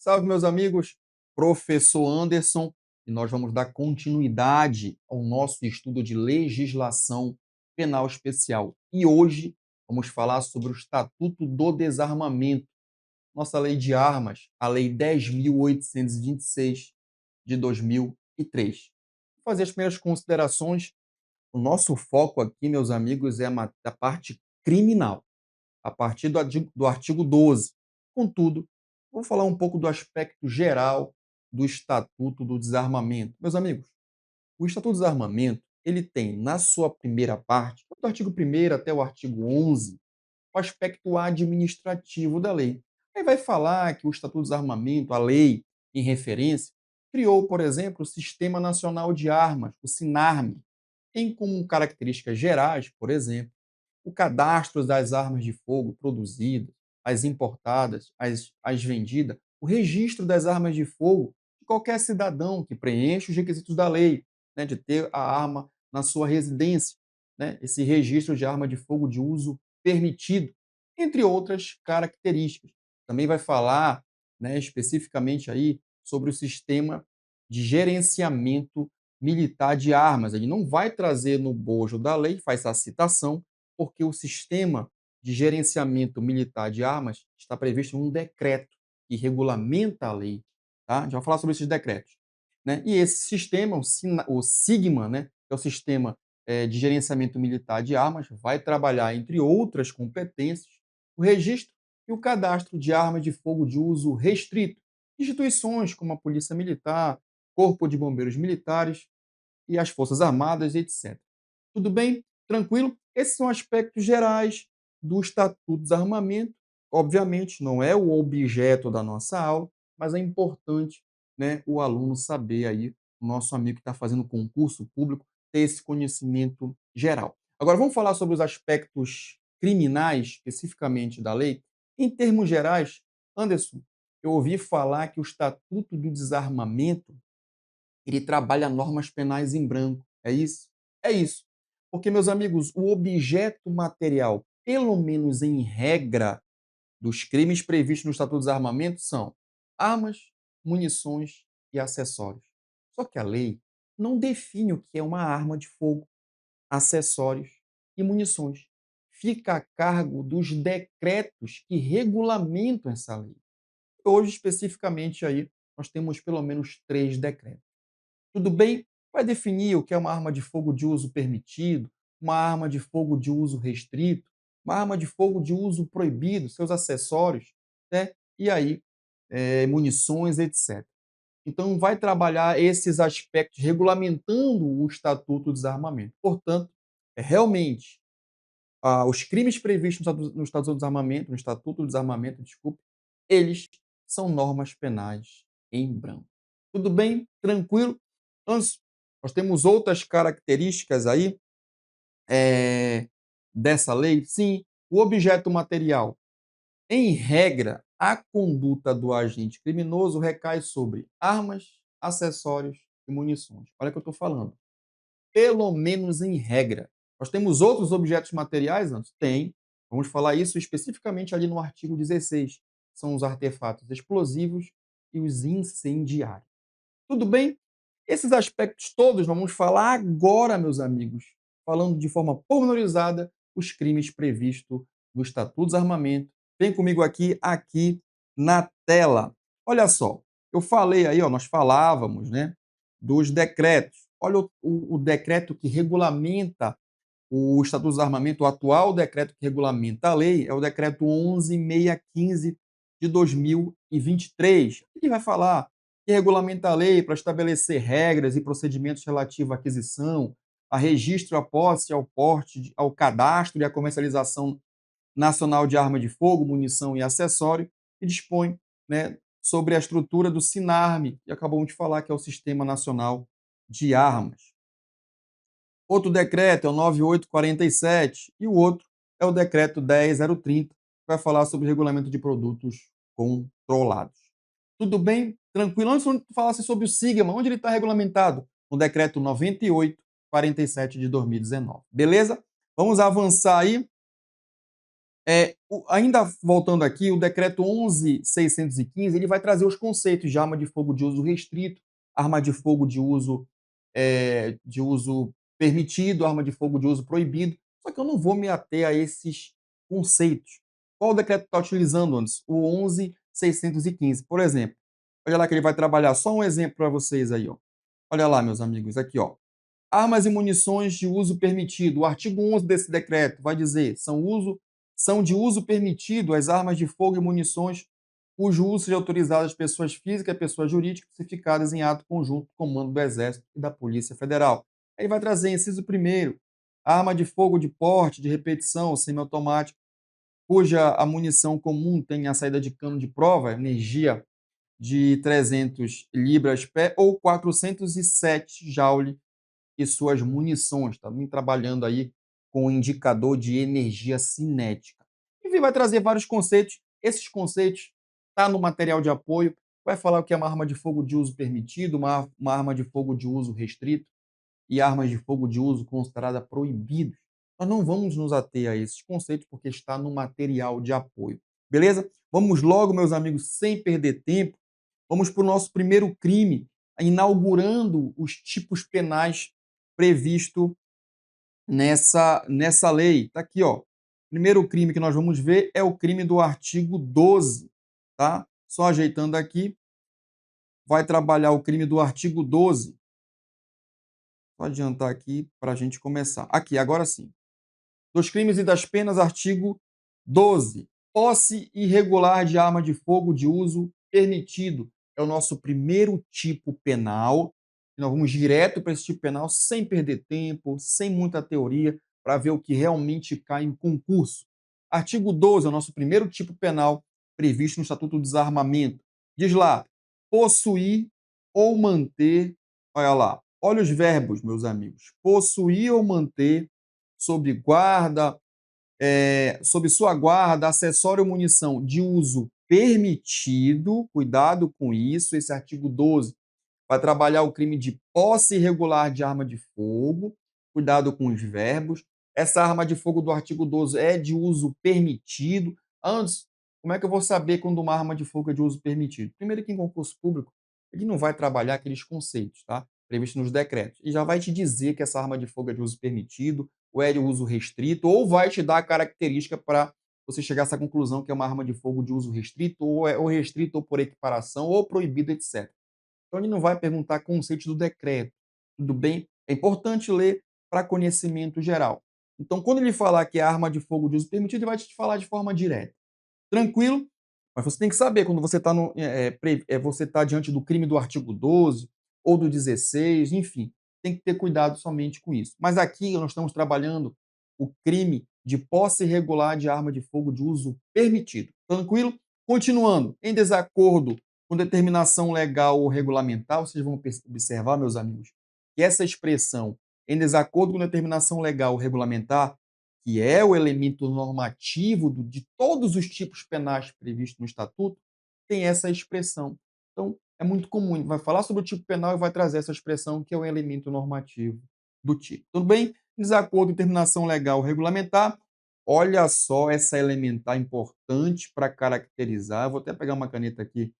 Salve, meus amigos, professor Anderson, e nós vamos dar continuidade ao nosso estudo de legislação penal especial. E hoje vamos falar sobre o Estatuto do Desarmamento, nossa lei de armas, a Lei 10.826 de 2003. Vou fazer as primeiras considerações. O nosso foco aqui, meus amigos, é a parte criminal a partir do artigo 12. Contudo, vou falar um pouco do aspecto geral do Estatuto do Desarmamento. Meus amigos, o Estatuto do Desarmamento, ele tem na sua primeira parte, do artigo 1º até o artigo 11, o aspecto administrativo da lei. Aí vai falar que o Estatuto do Desarmamento, a lei em referência, criou, por exemplo, o Sistema Nacional de Armas, o SINARME, tem como características gerais, por exemplo, o cadastro das armas de fogo produzidas, as importadas, as vendidas, o registro das armas de fogo de qualquer cidadão que preencha os requisitos da lei, né, de ter a arma na sua residência, né, esse registro de arma de fogo de uso permitido, entre outras características. Também vai falar, né, especificamente aí sobre o sistema de gerenciamento militar de armas. Ele não vai trazer no bojo da lei, faz a citação, porque o sistema de gerenciamento militar de armas está previsto em um decreto que regulamenta a lei. Tá? A gente vai falar sobre esses decretos. Né? E esse sistema, o SIGMA, né, que é o sistema de gerenciamento militar de armas, vai trabalhar, entre outras competências, o registro e o cadastro de armas de fogo de uso restrito. Instituições como a Polícia Militar, Corpo de Bombeiros Militares e as Forças Armadas, etc. Tudo bem? Tranquilo? Esses são aspectos gerais do Estatuto do Desarmamento. Obviamente, não é o objeto da nossa aula, mas é importante, né, o aluno saber aí, o nosso amigo que está fazendo concurso público, ter esse conhecimento geral. Agora, vamos falar sobre os aspectos criminais, especificamente da lei. Em termos gerais, Anderson, eu ouvi falar que o Estatuto do Desarmamento ele trabalha normas penais em branco. É isso? É isso. Porque, meus amigos, o objeto material, pelo menos em regra, dos crimes previstos no Estatuto do Desarmamento são armas, munições e acessórios. Só que a lei não define o que é uma arma de fogo, acessórios e munições. Fica a cargo dos decretos que regulamentam essa lei. Hoje, especificamente, aí, nós temos pelo menos 3 decretos. Tudo bem? Vai definir o que é uma arma de fogo de uso permitido, uma arma de fogo de uso restrito, uma arma de fogo de uso proibido, seus acessórios, né? E aí, munições, etc. Então, vai trabalhar esses aspectos regulamentando o Estatuto do Desarmamento. Portanto, realmente, os crimes previstos no Estatuto do Desarmamento, no Estatuto do Desarmamento, desculpe, eles são normas penais em branco. Tudo bem? Tranquilo? Nós temos outras características aí dessa lei? Sim, o objeto material. Em regra, a conduta do agente criminoso recai sobre armas, acessórios e munições. Olha o que eu estou falando. Pelo menos em regra. Nós temos outros objetos materiais, Anderson? Tem. Vamos falar isso especificamente ali no artigo 16. São os artefatos explosivos e os incendiários. Tudo bem? Esses aspectos todos nós vamos falar agora, meus amigos, falando de forma pormenorizada os crimes previstos no Estatuto do Desarmamento. Vem comigo aqui na tela. Olha só, eu falei aí, ó, nós falávamos, né, dos decretos. Olha o decreto que regulamenta o Estatuto do Desarmamento, o atual decreto que regulamenta a lei, é o decreto 11.615 de 2023. Ele vai falar que regulamenta a lei para estabelecer regras e procedimentos relativos à aquisição, a registro, à posse, ao porte, ao cadastro e à comercialização nacional de arma de fogo, munição e acessório, e dispõe, né, sobre a estrutura do SINARME, que acabamos de falar que é o Sistema Nacional de Armas. Outro decreto é o 9847 e o outro é o decreto 10.030, que vai falar sobre regulamento de produtos controlados. Tudo bem? Tranquilo? Antes de falar sobre o SIGMA, onde ele está regulamentado? No decreto 9847 de 2019. Beleza? Vamos avançar aí. Ainda voltando aqui, o decreto 11.615, ele vai trazer os conceitos de arma de fogo de uso restrito, arma de fogo de uso permitido, arma de fogo de uso proibido, só que eu não vou me ater a esses conceitos. Qual o decreto está utilizando, antes? O 11.615, por exemplo. Olha lá que ele vai trabalhar, só um exemplo para vocês aí, ó. Olha lá, meus amigos, aqui, ó. Armas e munições de uso permitido. O artigo 11 desse decreto vai dizer: são de uso permitido as armas de fogo e munições cujo uso seja autorizado às pessoas físicas e pessoas jurídicas especificadas em ato conjunto do Comando do Exército e da Polícia Federal. Aí vai trazer, inciso primeiro, arma de fogo de porte, de repetição, semiautomática, cuja a munição comum tem a saída de cano de prova, energia de 300 libras-pé ou 407 joule e suas munições, também trabalhando aí com o indicador de energia cinética. Enfim, vai trazer vários conceitos. Esses conceitos tá no material de apoio. Vai falar o que é uma arma de fogo de uso permitido, uma arma de fogo de uso restrito e armas de fogo de uso considerada proibidos. Nós não vamos nos ater a esses conceitos porque está no material de apoio. Beleza? Vamos logo, meus amigos, sem perder tempo. Vamos para o nosso primeiro crime, inaugurando os tipos penais previsto nessa lei. Está aqui, ó. Primeiro crime que nós vamos ver é o crime do artigo 12, tá? Só ajeitando aqui, vai trabalhar o crime do artigo 12. Vou adiantar aqui para a gente começar. Aqui, agora sim. Dos crimes e das penas, artigo 12. Posse irregular de arma de fogo de uso permitido. É o nosso primeiro tipo penal. Nós vamos direto para esse tipo penal, sem perder tempo, sem muita teoria, para ver o que realmente cai em concurso. Artigo 12 é o nosso primeiro tipo penal previsto no Estatuto do Desarmamento. Diz lá: possuir ou manter. Olha lá, olha os verbos, meus amigos. Possuir ou manter sob guarda, sob sua guarda, acessório ou munição de uso permitido, cuidado com isso, esse artigo 12 vai trabalhar o crime de posse irregular de arma de fogo, cuidado com os verbos. Essa arma de fogo do artigo 12 é de uso permitido. Antes, como é que eu vou saber quando uma arma de fogo é de uso permitido? Primeiro que em concurso público, ele não vai trabalhar aqueles conceitos, tá? Previstos nos decretos. E já vai te dizer que essa arma de fogo é de uso permitido, ou é de uso restrito, ou vai te dar a característica para você chegar a essa conclusão que é uma arma de fogo de uso restrito, ou é ou restrito ou por equiparação, ou proibido, etc. Então, ele não vai perguntar conceitos do decreto, tudo bem? É importante ler para conhecimento geral. Então, quando ele falar que é arma de fogo de uso permitido, ele vai te falar de forma direta. Tranquilo? Mas você tem que saber quando você está você tá diante do crime do artigo 12 ou do 16, enfim, tem que ter cuidado somente com isso. Mas aqui nós estamos trabalhando o crime de posse irregular de arma de fogo de uso permitido. Tranquilo? Continuando, em desacordo com determinação legal ou regulamentar, vocês vão observar, meus amigos, que essa expressão em desacordo com determinação legal ou regulamentar, que é o elemento normativo de todos os tipos penais previstos no Estatuto, tem essa expressão. Então, é muito comum, ele vai falar sobre o tipo penal e vai trazer essa expressão que é o elemento normativo do tipo. Tudo bem? Desacordo com determinação legal ou regulamentar, olha só essa elementar importante para caracterizar. Eu vou até pegar uma caneta aqui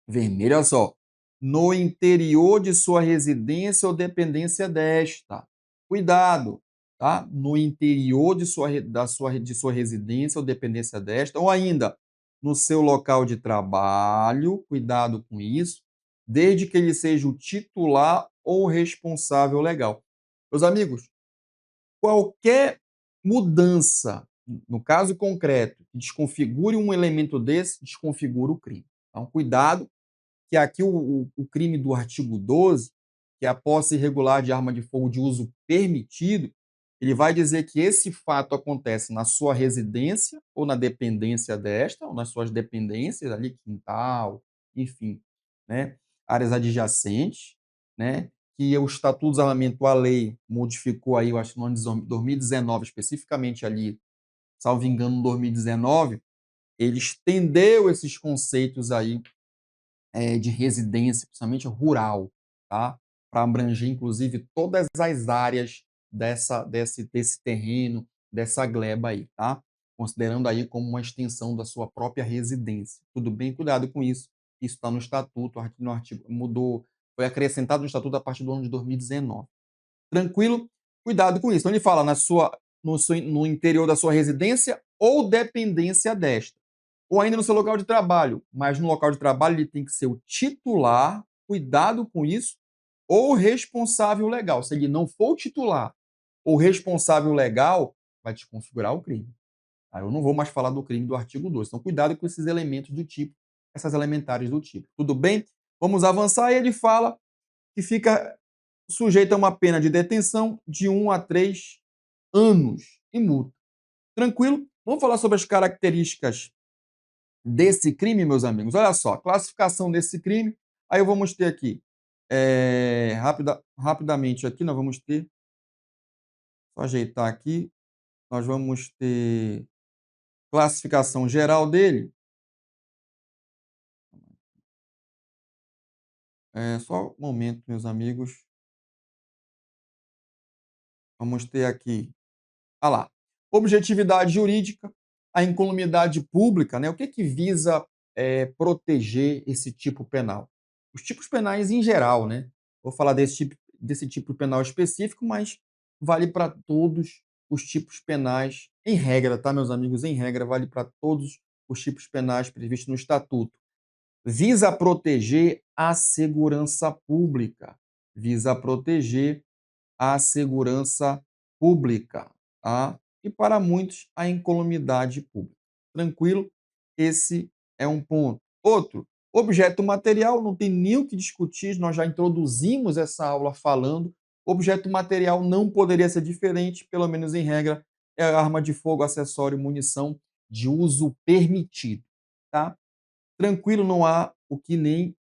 vermelha, olha só. No interior de sua residência ou dependência desta. Cuidado, tá? No interior de sua residência ou dependência desta, ou ainda no seu local de trabalho, cuidado com isso, desde que ele seja o titular ou responsável legal. Meus amigos, qualquer mudança, no caso concreto, que desconfigure um elemento desse, desconfigura o crime. Então, cuidado, que aqui o crime do artigo 12, que é a posse irregular de arma de fogo de uso permitido, ele vai dizer que esse fato acontece na sua residência ou na dependência desta, ou nas suas dependências ali, quintal, enfim, né, áreas adjacentes, né, que o Estatuto do Desarmamento, a lei modificou aí, eu acho, no ano de 2019, especificamente ali, salvo engano, em 2019, ele estendeu esses conceitos aí de residência, principalmente rural, tá? Para abranger, inclusive, todas as áreas desse terreno, dessa gleba aí, tá? considerando aí como uma extensão da sua própria residência. Tudo bem? Cuidado com isso. Isso está no estatuto, no artigo mudou, foi acrescentado no estatuto a partir do ano de 2019. Tranquilo? Cuidado com isso. Então ele fala no interior da sua residência ou dependência desta. Ou ainda no seu local de trabalho. Mas no local de trabalho ele tem que ser o titular, cuidado com isso, ou responsável legal. Se ele não for o titular ou responsável legal, vai desconfigurar o crime. Tá? Eu não vou mais falar do crime do artigo 2. Então cuidado com esses elementos do tipo, essas elementares do tipo. Tudo bem? Vamos avançar. E ele fala que fica sujeito a uma pena de detenção de 1 a 3 anos e multa. Tranquilo? Vamos falar sobre as características desse crime, meus amigos. Olha só, classificação desse crime. Aí vamos ter aqui, rapidamente aqui, nós vamos ter, só ajeitar aqui, nós vamos ter classificação geral dele. Só um momento, meus amigos. Vamos ter aqui, ah lá, objetividade jurídica, a incolumidade pública, né? O que visa proteger esse tipo penal? Os tipos penais em geral, né? Vou falar desse tipo penal específico, mas vale para todos os tipos penais, em regra, tá, meus amigos? Em regra, vale para todos os tipos penais previstos no Estatuto. Visa proteger a segurança pública. Visa proteger a segurança pública, tá? E para muitos, a incolumidade pública. Tranquilo? Esse é um ponto. Outro, objeto material, não tem nem o que discutir, nós já introduzimos essa aula falando. Objeto material não poderia ser diferente, pelo menos em regra, é arma de fogo, acessório, munição de uso permitido, tá? Tranquilo, não há o que nem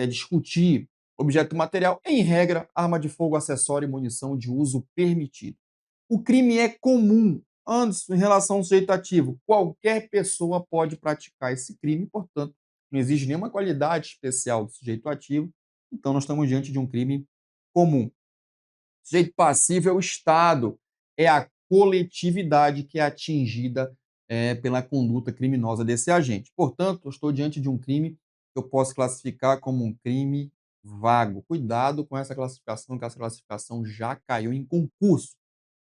discutir. Objeto material, em regra, arma de fogo, acessório e munição de uso permitido. O crime é comum. Antes, em relação ao sujeito ativo, qualquer pessoa pode praticar esse crime, portanto, não exige nenhuma qualidade especial do sujeito ativo, então nós estamos diante de um crime comum. Sujeito passivo é o Estado, é a coletividade que é atingida pela conduta criminosa desse agente. Portanto, eu estou diante de um crime que eu posso classificar como um crime vago. Cuidado com essa classificação, que essa classificação já caiu em concurso.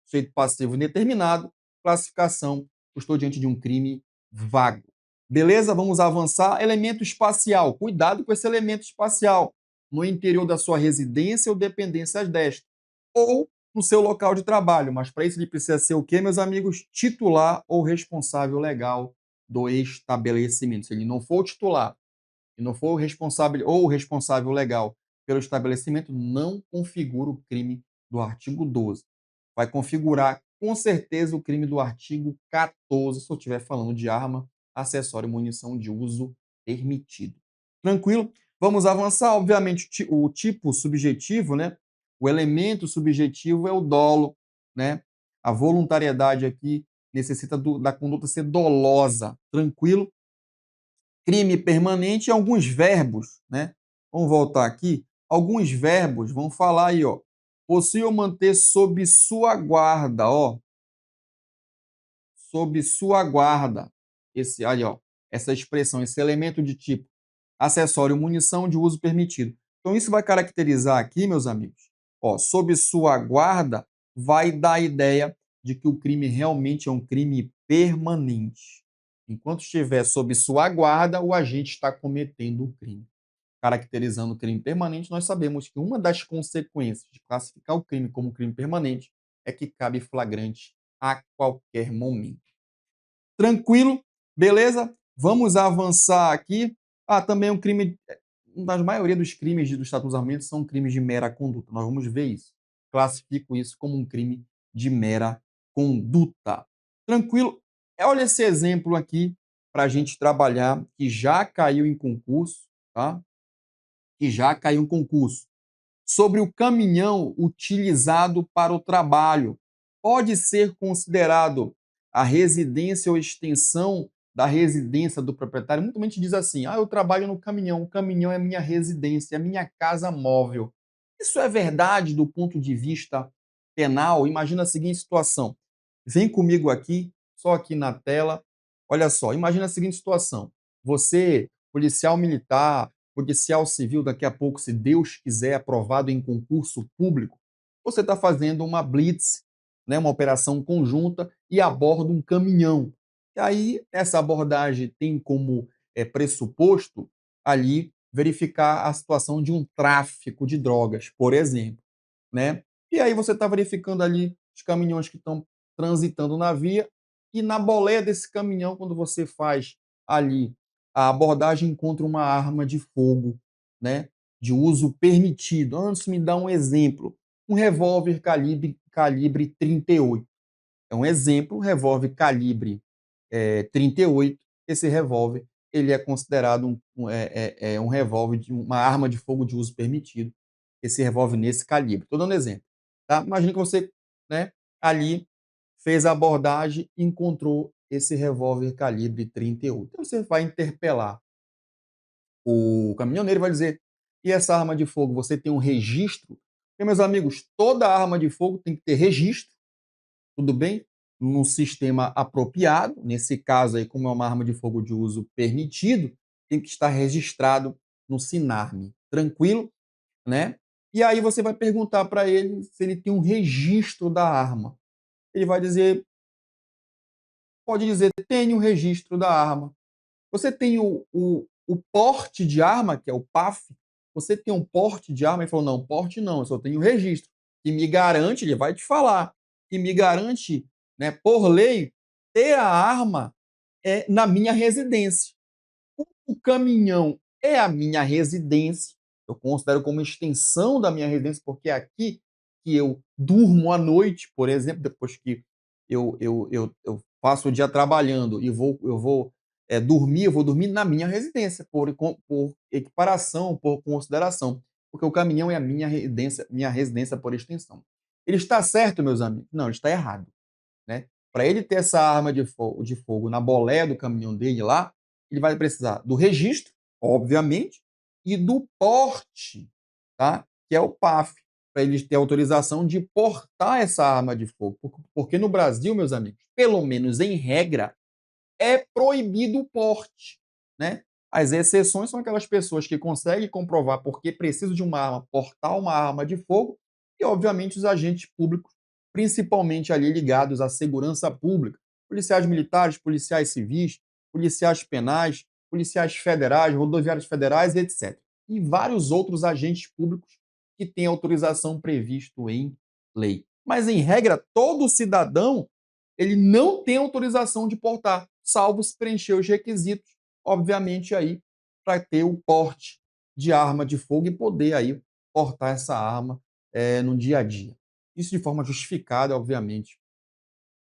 Sujeito passivo indeterminado, classificação, eu estou diante de um crime vago. Beleza? Vamos avançar. Elemento espacial. Cuidado com esse elemento espacial. No interior da sua residência ou dependências desta. Ou no seu local de trabalho. Mas para isso ele precisa ser o quê, meus amigos? Titular ou responsável legal do estabelecimento. Se ele não for o titular e não for o responsável ou o responsável legal pelo estabelecimento, não configura o crime do artigo 12. Vai configurar com certeza o crime do artigo 14, se eu estiver falando de arma, acessório e munição de uso permitido. Tranquilo? Vamos avançar. Obviamente, o tipo subjetivo, né? O elemento subjetivo é o dolo, né? A voluntariedade aqui necessita da conduta ser dolosa. Tranquilo? Crime permanente e alguns verbos, né? Vamos voltar aqui. Alguns verbos, vamos falar aí, ó. Possui ou manter sob sua guarda, ó. Sob sua guarda. Esse aí, ó. Essa expressão, esse elemento de tipo acessório, munição de uso permitido. Então isso vai caracterizar aqui, meus amigos, ó, sob sua guarda, vai dar a ideia de que o crime realmente é um crime permanente. Enquanto estiver sob sua guarda, o agente está cometendo o crime. Caracterizando o crime permanente, nós sabemos que uma das consequências de classificar o crime como crime permanente é que cabe flagrante a qualquer momento. Tranquilo? Beleza? Vamos avançar aqui. Também um crime, uma das maioria dos crimes do Estatuto dos Armamentos são crimes de mera conduta. Nós vamos ver isso. Classifico isso como um crime de mera conduta. Tranquilo? Olha esse exemplo aqui para a gente trabalhar, que já caiu em concurso, tá? Que já caiu em concurso. Sobre o caminhão utilizado para o trabalho. Pode ser considerado a residência ou extensão da residência do proprietário. Muita gente diz assim: eu trabalho no caminhão, o caminhão é minha residência, é minha casa móvel. Isso é verdade do ponto de vista penal? Imagina a seguinte situação: vem comigo aqui só aqui na tela. Olha só, imagina a seguinte situação: você, policial militar, policial civil, daqui a pouco, se Deus quiser, aprovado em concurso público, você está fazendo uma blitz, né, uma operação conjunta e aborda um caminhão. E aí, essa abordagem tem como pressuposto ali verificar a situação de um tráfico de drogas, por exemplo, né? E aí você está verificando ali os caminhões que estão transitando na via e na boleia desse caminhão, quando você faz ali a abordagem, encontra uma arma de fogo, né, de uso permitido. Antes, me dá um exemplo, um revólver calibre 38. É um exemplo, um revólver calibre 38. Esse revólver ele é considerado um revólver de uma arma de fogo de uso permitido. Esse revólver nesse calibre. Estou dando exemplo. Tá? Imagina que você, né, ali fez a abordagem e encontrou esse revólver calibre 38. Então você vai interpelar o caminhoneiro e vai dizer: e essa arma de fogo, você tem um registro? Porque, meus amigos, toda arma de fogo tem que ter registro, tudo bem? Num sistema apropriado, nesse caso aí, como é uma arma de fogo de uso permitido, tem que estar registrado no Sinarme, tranquilo, né? E aí você vai perguntar para ele se ele tem um registro da arma. Ele vai dizer, pode dizer, tem um registro da arma. Você tem o porte de arma, que é o PAF? Você tem um porte de arma? Ele falou, não, porte não, eu só tenho registro. Que me garante, ele vai te falar, que me garante, né, por lei, ter a arma na minha residência. O caminhão é a minha residência, eu considero como extensão da minha residência, porque é aqui que eu durmo à noite, por exemplo, depois que eu passo o dia trabalhando e vou dormir, eu vou dormir na minha residência, por equiparação, por consideração, porque o caminhão é a minha residência por extensão. Ele está certo, meus amigos? Não, ele está errado, né? Para ele ter essa arma de fogo na boleia do caminhão dele lá, ele vai precisar do registro, obviamente, e do porte, tá? Que é o PAF, para ele ter autorização de portar essa arma de fogo. Porque no Brasil, meus amigos, pelo menos em regra, é proibido o porte, né? As exceções são aquelas pessoas que conseguem comprovar porque precisam de uma arma, portar uma arma de fogo, e obviamente os agentes públicos, principalmente ali ligados à segurança pública, policiais militares, policiais civis, policiais penais, policiais federais, rodoviários federais, etc. E vários outros agentes públicos que têm autorização previsto em lei. Mas em regra, todo cidadão ele não tem autorização de portar, salvo se preencher os requisitos, obviamente aí para ter o porte de arma de fogo e poder aí portar essa arma no dia a dia. Isso de forma justificada, obviamente,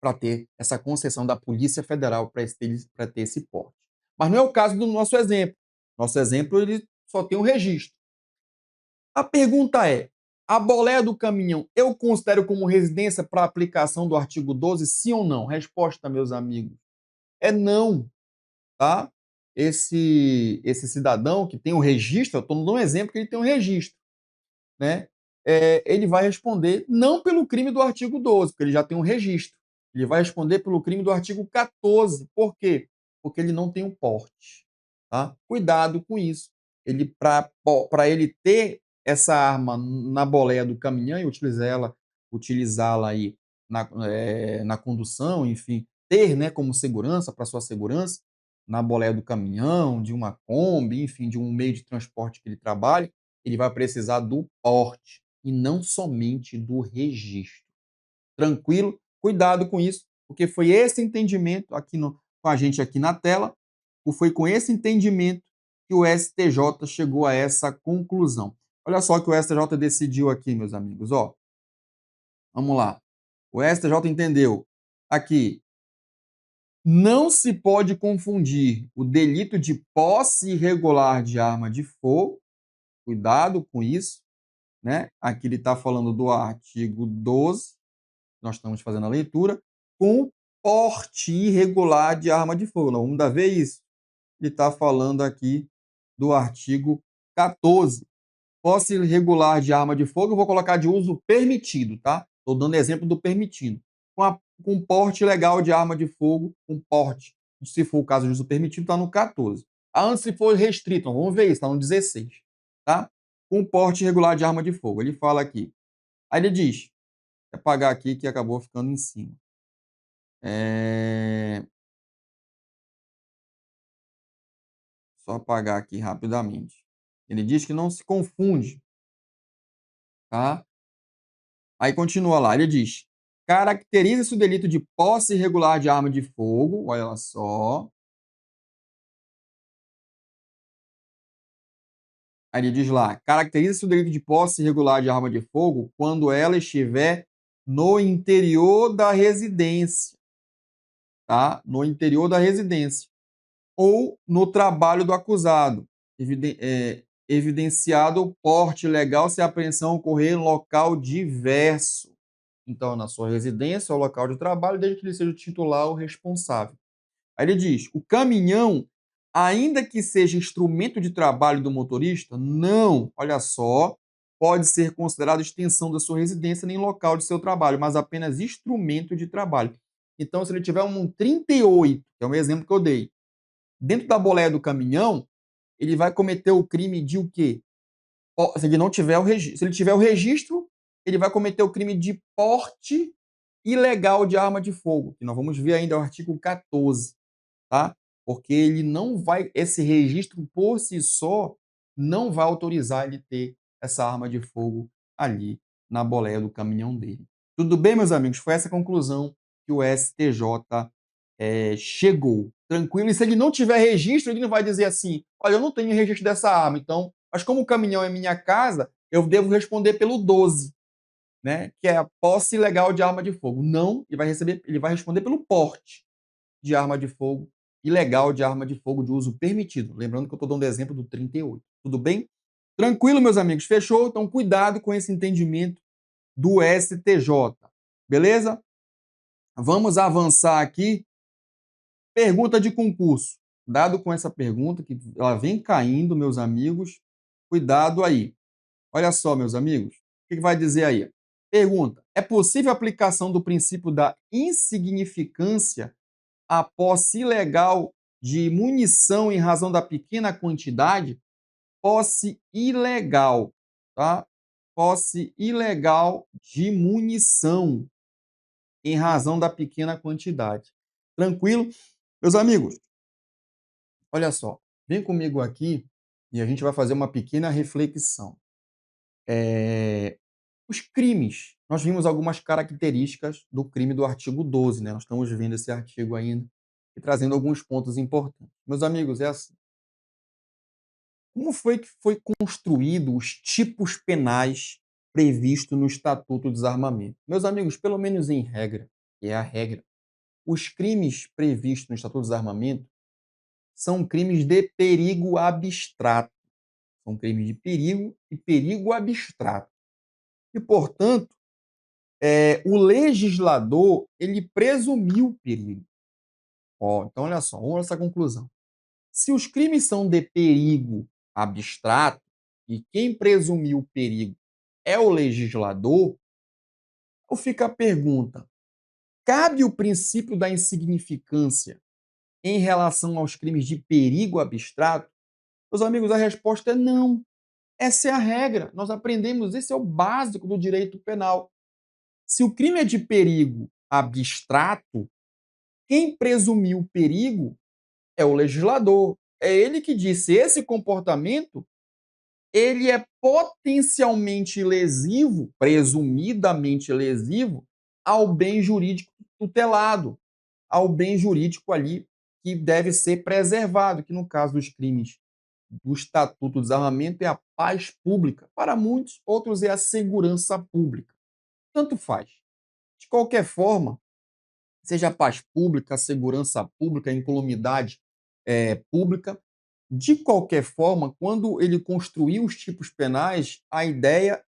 para ter essa concessão da Polícia Federal para ter esse porte. Mas não é o caso do nosso exemplo. Nosso exemplo ele só tem um registro. A pergunta é: a boleia do caminhão eu considero como residência para aplicação do artigo 12, sim ou não? Resposta, meus amigos, é não, tá? Esse cidadão que tem o registro, eu estou dando um exemplo que ele tem um registro, né? Ele vai responder não pelo crime do artigo 12, porque ele já tem um registro. Ele vai responder pelo crime do artigo 14. Por quê? Porque ele não tem um porte, tá? Cuidado com isso. Ele para ele ter essa arma na boleia do caminhão e utilizá-la aí na condução, enfim, ter, né, como segurança, para sua segurança, na boleia do caminhão, de uma Kombi, enfim, de um meio de transporte que ele trabalhe, ele vai precisar do porte e não somente do registro. Tranquilo? Cuidado com isso, porque foi esse entendimento com a gente aqui na tela, foi com esse entendimento que o STJ chegou a essa conclusão. Olha só o que o STJ decidiu aqui, meus amigos. Ó, vamos lá. O STJ entendeu aqui: não se pode confundir o delito de posse irregular de arma de fogo, cuidado com isso, né? Aqui ele está falando do artigo 12, nós estamos fazendo a leitura, com porte irregular de arma de fogo. Nós vamos dar ver isso. Ele está falando aqui do artigo 14. Posse irregular de arma de fogo, eu vou colocar de uso permitido, tá? Estou dando exemplo do permitido. com porte legal de arma de fogo, com porte, se for o caso de uso permitido, está no 14. Antes, se for restrito, vamos ver isso, está no 16, tá? Com porte regular de arma de fogo. Ele fala aqui. Aí ele diz, vou apagar aqui que acabou ficando em cima. Só apagar aqui rapidamente. Ele diz que não se confunde, tá? Aí continua lá, ele diz: caracteriza-se o delito de posse irregular de arma de fogo, olha só. Aí ele diz lá: caracteriza-se o delito de posse irregular de arma de fogo quando ela estiver no interior da residência, tá? No interior da residência. Ou no trabalho do acusado, evidenciado o porte legal se a apreensão ocorrer em local diverso. Então, na sua residência ou local de trabalho, desde que ele seja o titular ou responsável. Aí ele diz: o caminhão, ainda que seja instrumento de trabalho do motorista, não, olha só, pode ser considerado extensão da sua residência nem local de seu trabalho, mas apenas instrumento de trabalho. Então, se ele tiver um 38, que é um exemplo que eu dei, dentro da boleia do caminhão, ele vai cometer o crime de o quê? Se ele não tiver o registro. Se ele tiver o registro, ele vai cometer o crime de porte ilegal de arma de fogo, que nós vamos ver ainda o artigo 14, tá? Porque ele não vai, esse registro por si só não vai autorizar ele ter essa arma de fogo ali na boleia do caminhão dele. Tudo bem, meus amigos? Foi essa a conclusão que o STJ chegou. Tranquilo? E se ele não tiver registro, ele não vai dizer assim: olha, eu não tenho registro dessa arma, então, mas como o caminhão é minha casa, eu devo responder pelo 12, né? Que é a posse ilegal de arma de fogo. Não, ele vai responder pelo porte de arma de fogo, ilegal de arma de fogo de uso permitido. Lembrando que eu estou dando exemplo do 38. Tudo bem? Tranquilo, meus amigos? Fechou? Então, cuidado com esse entendimento do STJ. Beleza? Vamos avançar aqui. Pergunta de concurso. Dado com essa pergunta, que ela vem caindo, meus amigos, cuidado aí. Olha só, meus amigos, o que vai dizer aí? Pergunta: é possível a aplicação do princípio da insignificância à posse ilegal de munição em razão da pequena quantidade? Posse ilegal, tá? Posse ilegal de munição em razão da pequena quantidade. Tranquilo? Meus amigos, olha só, vem comigo aqui e a gente vai fazer uma pequena reflexão. Os crimes, nós vimos algumas características do crime do artigo 12, né? Nós estamos vendo esse artigo ainda e trazendo alguns pontos importantes. Meus amigos, é assim. Como foi que foi construído os tipos penais previstos no Estatuto do Desarmamento? Meus amigos, pelo menos em regra, que é a regra, os crimes previstos no Estatuto do Desarmamento são crimes de perigo abstrato. São crimes de perigo e perigo abstrato. E, portanto, o legislador ele presumiu o perigo. Então, olha só, vamos a essa conclusão. Se os crimes são de perigo abstrato e quem presumiu o perigo é o legislador, ou fica a pergunta: cabe o princípio da insignificância em relação aos crimes de perigo abstrato? Meus amigos, a resposta é não. Essa é a regra. Nós aprendemos, esse é o básico do direito penal. Se o crime é de perigo abstrato, quem presumiu o perigo é o legislador. É ele que disse: esse comportamento ele é potencialmente lesivo, presumidamente lesivo, ao bem jurídico tutelado, ao bem jurídico ali que deve ser preservado, que no caso dos crimes do Estatuto do Desarmamento é a paz pública. Para muitos, outros é a segurança pública. Tanto faz. De qualquer forma, seja a paz pública, a segurança pública, a incolumidade pública, de qualquer forma, quando ele construiu os tipos penais, a ideia,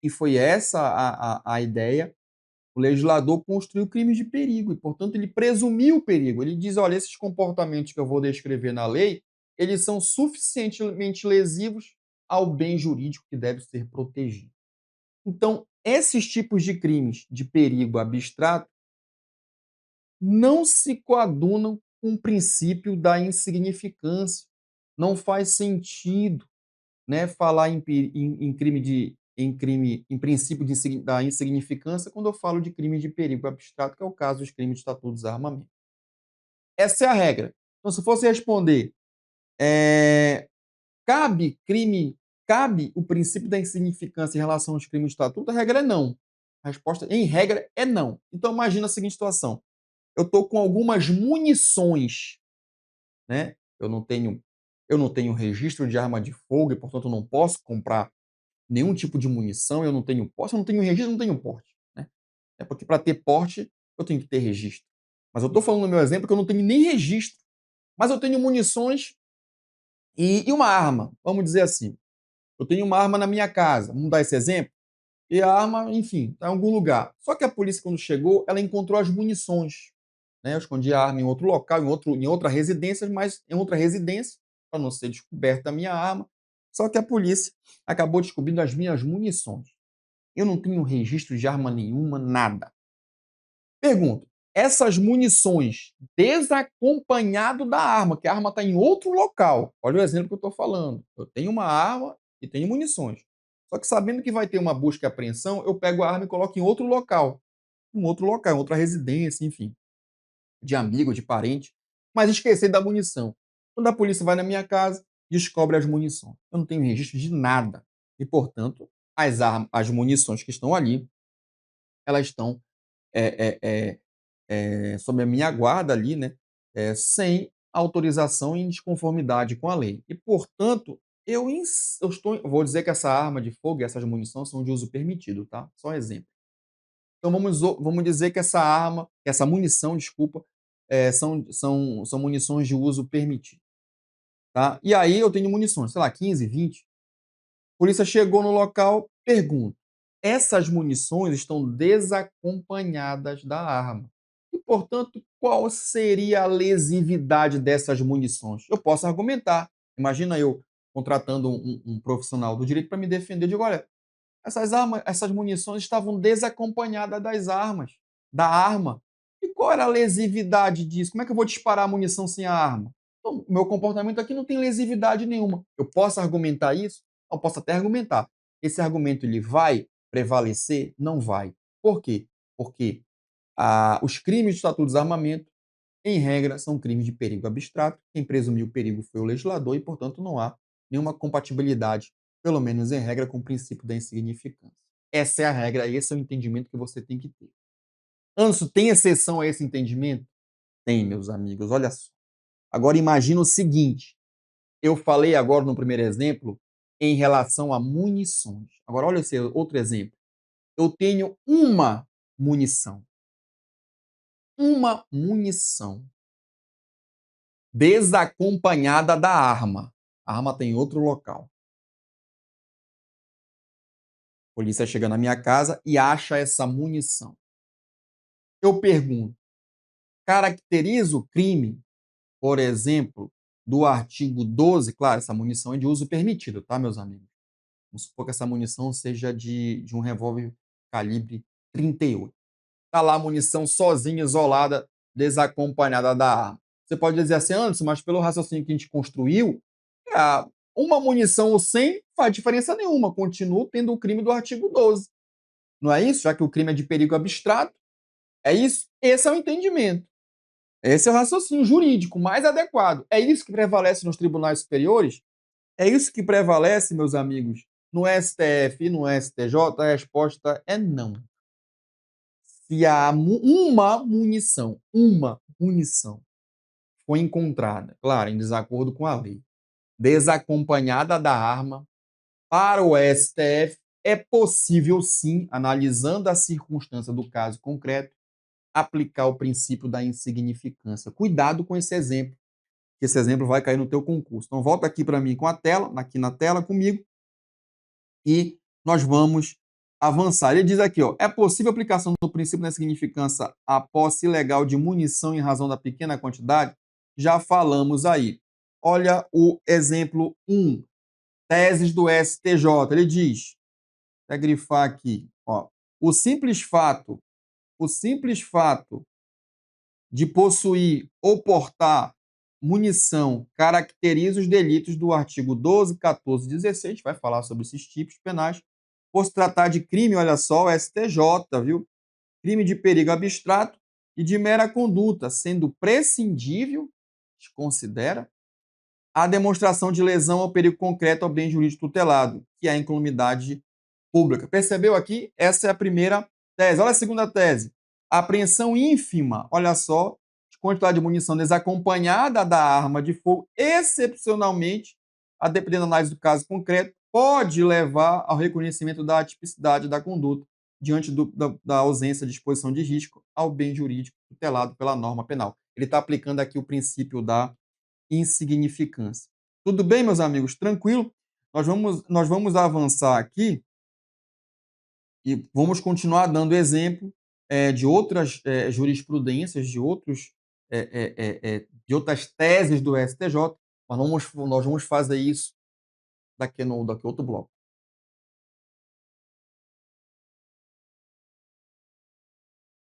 e foi essa a ideia, o legislador construiu crimes de perigo e, portanto, ele presumiu o perigo. Ele diz: olha, esses comportamentos que eu vou descrever na lei, eles são suficientemente lesivos ao bem jurídico que deve ser protegido. Então, esses tipos de crimes de perigo abstrato, não se coadunam com o princípio da insignificância. Não faz sentido, né, falar em crime em princípio da insignificância quando eu falo de crime de perigo abstrato, que é o caso dos crimes de estatuto de desarmamento. Essa é a regra. Então, se fosse responder, eh, cabe crime cabe o princípio da insignificância em relação aos crimes de estatuto, a regra é não. A resposta, em regra, é não. Então imagina a seguinte situação: eu estou com algumas munições, né, eu não tenho registro de arma de fogo e, portanto, eu não posso comprar nenhum tipo de munição, eu não tenho posse, eu não tenho registro, eu não tenho porte, né. É porque para ter porte, eu tenho que ter registro. Mas eu estou falando no meu exemplo que eu não tenho nem registro, mas eu tenho munições e uma arma, vamos dizer assim. Eu tenho uma arma na minha casa, vamos dar esse exemplo? E a arma, enfim, está em algum lugar. Só que a polícia, quando chegou, ela encontrou as munições, né? Eu escondi a arma em outro local, em outra residência, mas em outra residência, para não ser descoberta a minha arma. Só que a polícia acabou descobrindo as minhas munições. Eu não tenho registro de arma nenhuma, nada. Pergunto, essas munições desacompanhado da arma, que a arma está em outro local. Olha o exemplo que eu estou falando. Eu tenho uma arma e tenho munições. Só que sabendo que vai ter uma busca e apreensão, eu pego a arma e coloco em outro local. Em outro local, em outra residência, enfim, de amigo, de parente. Mas esqueci da munição. Quando a polícia vai na minha casa, descobre as munições. Eu não tenho registro de nada. E, portanto, as munições que estão ali, elas estão é, é, sob a minha guarda ali, né, sem autorização e em desconformidade com a lei. E, portanto, eu vou dizer que essa arma de fogo e essas munições são de uso permitido, tá? Só um exemplo. Então vamos dizer que essa munição, desculpa, são munições de uso permitido, tá? E aí eu tenho munições, sei lá, 15, 20. Polícia chegou no local, pergunta: essas munições estão desacompanhadas da arma. E, portanto, qual seria a lesividade dessas munições? Eu posso argumentar. Imagina eu contratando um profissional do direito para me defender. Eu digo: olha, essas munições estavam desacompanhadas da arma. E qual era a lesividade disso? Como é que eu vou disparar a munição sem a arma? Então, o meu comportamento aqui não tem lesividade nenhuma. Eu posso argumentar isso? Eu posso até argumentar. Esse argumento ele vai prevalecer? Não vai. Por quê? Porque os crimes de estatuto de desarmamento, em regra, são crimes de perigo abstrato. Quem presumiu o perigo foi o legislador e, portanto, não há nenhuma compatibilidade, pelo menos em regra, com o princípio da insignificância. Essa é a regra, esse é o entendimento que você tem que ter. Anso, tem exceção a esse entendimento? Tem, meus amigos, olha só. Agora imagina o seguinte, eu falei agora no primeiro exemplo em relação a munições. Agora olha esse outro exemplo. Eu tenho munição, uma munição desacompanhada da arma. A arma tem outro local. A polícia chega na minha casa e acha essa munição. Eu pergunto, caracteriza o crime, por exemplo, do artigo 12? Claro, essa munição é de uso permitido, tá, meus amigos? Vamos supor que essa munição seja de um revólver calibre 38. Está lá a munição sozinha, isolada, desacompanhada da arma. Você pode dizer assim: Anderson, mas pelo raciocínio que a gente construiu, uma munição ou 100 não faz diferença nenhuma, continua tendo o crime do artigo 12. Não é isso? Já que o crime é de perigo abstrato, é isso? Esse é o entendimento. Esse é o raciocínio jurídico mais adequado. É isso que prevalece nos tribunais superiores? É isso que prevalece, meus amigos, no STF e no STJ? A resposta é não. Se há uma munição foi encontrada, claro, em desacordo com a lei, desacompanhada da arma, para o STF é possível sim, analisando a circunstância do caso concreto, aplicar o princípio da insignificância. Cuidado com esse exemplo, que esse exemplo vai cair no teu concurso. Então volta aqui para mim com a tela, aqui na tela comigo, e nós vamos avançar. Ele diz aqui, ó, é possível a aplicação do princípio da significância à posse ilegal de munição em razão da pequena quantidade? Já falamos aí. Olha o exemplo 1, teses do STJ. Ele diz, vou grifar aqui, ó, o simples fato de possuir ou portar munição caracteriza os delitos do artigo 12, 14 e 16, vai falar sobre esses tipos penais, por se tratar de crime, olha só, o STJ, viu? Crime de perigo abstrato e de mera conduta, sendo prescindível, considera, a demonstração de lesão ao perigo concreto ao bem jurídico tutelado, que é a incolumidade pública. Percebeu aqui? Essa é a primeira tese. Olha a segunda tese. A apreensão ínfima, olha só, de quantidade de munição desacompanhada da arma de fogo, excepcionalmente, a depender da análise do caso concreto, pode levar ao reconhecimento da atipicidade da conduta diante da ausência de exposição de risco ao bem jurídico tutelado pela norma penal. Ele está aplicando aqui o princípio da insignificância. Tudo bem, meus amigos? Tranquilo? Nós vamos avançar aqui e vamos continuar dando exemplo de outras jurisprudências, de outras teses do STJ, mas nós vamos fazer isso daqui outro bloco.